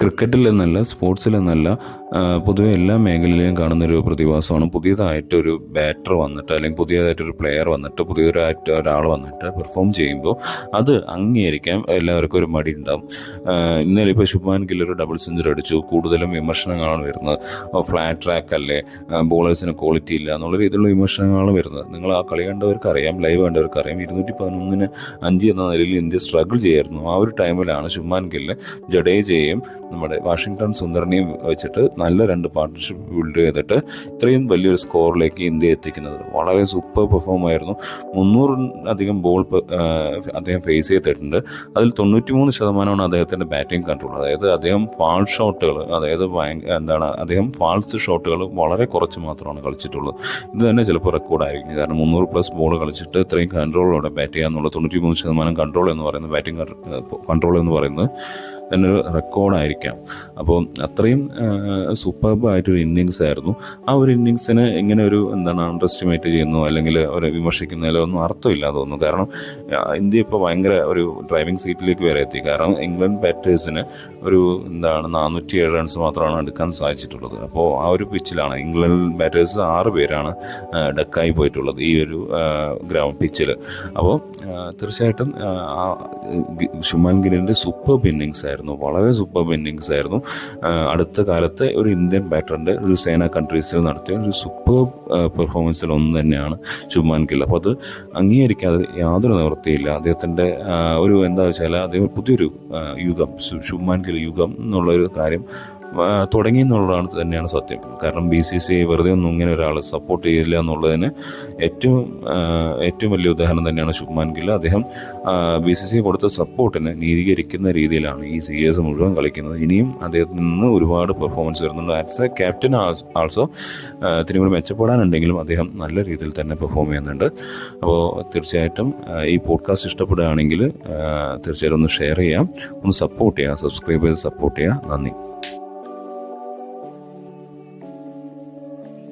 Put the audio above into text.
ക്രിക്കറ്റിലെന്നല്ല, സ്പോർട്സിലെന്നല്ല, പൊതുവെ എല്ലാ മേഖലയിലും കാണുന്നൊരു പ്രതിഭാസമാണ് പുതിയതായിട്ടൊരു ബാറ്റർ വന്നിട്ട് അല്ലെങ്കിൽ പുതിയതായിട്ടൊരു പ്ലെയർ വന്നിട്ട് പുതിയതായിട്ട് ഒരാൾ വന്നിട്ട് പെർഫോം ചെയ്യുമ്പോൾ അത് അംഗീകരിക്കാൻ എല്ലാവർക്കും ഒരു മടി ഉണ്ടാകും. ഇന്നലെ ഇപ്പോൾ ശുഭ്മാൻ ഗിൽ ഒരു ഡബിൾ സെഞ്ചുറി അടിച്ചു. കൂടുതലും വിമർശനങ്ങളാണ് വരുന്നത്. ഫ്ലാറ്റ് ട്രാക്ക് അല്ലേ, ബോളേഴ്സിന് ക്വാളിറ്റി ഇല്ല എന്നുള്ള രീതിയിലുള്ള വിമർശനങ്ങളാണ് വരുന്നത്. നിങ്ങൾ ആ കളി കണ്ടവർക്കറിയാം, ലൈവ് കണ്ടവർക്കറിയാം. 211 5 എന്ന നിലയിൽ ഇന്ത്യ സ്ട്രഗിൾ ചെയ്യായിരുന്നു. ആ ഒരു ടൈമിലാണ് ശുഭ്മാൻ ഗില്ല് ജഡേജയെയും നമ്മുടെ വാഷിങ്ടൺ സുന്ദറിനെയും വെച്ചിട്ട് നല്ല 2 പാർട്ട്ണർഷിപ്പ് ബിൽഡ് ചെയ്തിട്ട് ഇത്രയും വലിയൊരു സ്കോറിലേക്ക് ഇന്ത്യ എത്തിക്കുന്നത്. വളരെ സൂപ്പർ പെർഫോം ആയിരുന്നു. 300-അധികം ബോൾ അദ്ദേഹം ഫേസ് ചെയ്തിട്ടുണ്ട്. അതിൽ 93% അദ്ദേഹത്തിൻ്റെ ബാറ്റിംഗ് കൺട്രോൾ. അതായത് അദ്ദേഹം ഫാൾസ് ഷോട്ടുകൾ, അദ്ദേഹം ഫാൾസ് ഷോട്ടുകൾ വളരെ കുറച്ച് മാത്രമാണ് കളിച്ചിട്ടുള്ളത്. ഇത് തന്നെ ചിലപ്പോൾ റെക്കോർഡായിരിക്കും. കാരണം 300+ ബോൾ കളിച്ചിട്ട് ഇത്രയും കൺട്രോളോടെ ബാറ്റ് ചെയ്യുക എന്നുള്ള 93% കൺട്രോൾ എന്ന് പറയുന്നത്, ബാറ്റിംഗ് കൺട്രോൾ എന്ന് പറയുന്നത് തന്നെ ഒരു റെക്കോർഡായിരിക്കാം. അപ്പോൾ അത്രയും സൂപ്പർബായിട്ടൊരു ഇന്നിങ്സ് ആയിരുന്നു. ആ ഒരു ഇന്നിങ്സിന് ഇങ്ങനെ ഒരു അണ്ടർ എസ്റ്റിമേറ്റ് ചെയ്യുന്നു അല്ലെങ്കിൽ ഒരു വിമർശിക്കുന്നതിലോ ഒന്നും അർത്ഥമില്ലാതെ തോന്നുന്നു. കാരണം ഇന്ത്യ ഇപ്പോൾ ഭയങ്കര ഒരു ഡ്രൈവിംഗ് സീറ്റിലേക്ക് വരെ എത്തി. കാരണം ഇംഗ്ലണ്ട് ബാറ്റേഴ്സിന് ഒരു 407 റൺസ് മാത്രമാണ് എടുക്കാൻ സാധിച്ചിട്ടുള്ളത്. അപ്പോൾ ആ ഒരു പിച്ചിലാണ് ഇംഗ്ലണ്ട് ബാറ്റേഴ്സ് 6 പേരാണ് ഡക്കായി പോയിട്ടുള്ളത് ഈ ഒരു ഗ്രൗണ്ട് പിച്ചിൽ. അപ്പോൾ തീർച്ചയായിട്ടും ശുഭ്മാൻ ഗില്ലിൻ്റെ സൂപ്പർബ് ഇന്നിങ്സ് ആയിരുന്നു, വളരെ സൂപ്പർ ഇന്നിങ്സ് ആയിരുന്നു. അടുത്ത കാലത്ത് ഒരു ഇന്ത്യൻ ബാറ്ററിൻ്റെ ഒരു സേന കൺട്രീസിൽ നടത്തിയ ഒരു സൂപ്പർ പെർഫോമൻസിൽ ഒന്ന് തന്നെയാണ് ശുഭ്മാൻ ഗിൽ. അപ്പോൾ അത് അംഗീകരിക്കാതെ യാതൊരു നിവൃത്തിയില്ല. അദ്ദേഹത്തിൻ്റെ ഒരു അദ്ദേഹം പുതിയൊരു യുഗം, ശുഭ്മാൻ ഗിൽ യുഗം എന്നുള്ളൊരു കാര്യം തുടങ്ങി എന്നുള്ളതാണ് തന്നെയാണ് സത്യം. കാരണം BCCI വെറുതെ ഒന്നും ഇങ്ങനെ ഒരാൾ സപ്പോർട്ട് ചെയ്യില്ല എന്നുള്ളതിന് ഏറ്റവും വലിയ ഉദാഹരണം തന്നെയാണ് ശുഭ്മാൻ ഗിൽ. അദ്ദേഹം BCCI കൊടുത്ത സപ്പോർട്ടിനെ നീതീകരിക്കുന്ന രീതിയിലാണ് ഈ സീരീസ് മുഴുവൻ കളിക്കുന്നത്. ഇനിയും അദ്ദേഹത്തിൽ നിന്ന് ഒരുപാട് പെർഫോമൻസ് വരുന്നുണ്ട്. ആസ് എ ക്യാപ്റ്റൻ ആൾസോ ഇത്തിരി കൂടി മെച്ചപ്പെടാനുണ്ടെങ്കിലും അദ്ദേഹം നല്ല രീതിയിൽ തന്നെ പെർഫോം ചെയ്യുന്നുണ്ട്. അപ്പോൾ തീർച്ചയായിട്ടും ഈ പോഡ്കാസ്റ്റ് ഇഷ്ടപ്പെടുകയാണെങ്കിൽ തീർച്ചയായിട്ടും ഒന്ന് ഷെയർ ചെയ്യാം, ഒന്ന് സപ്പോർട്ട് ചെയ്യുക, സബ്സ്ക്രൈബ് ചെയ്ത് സപ്പോർട്ട് ചെയ്യുക. നന്ദി.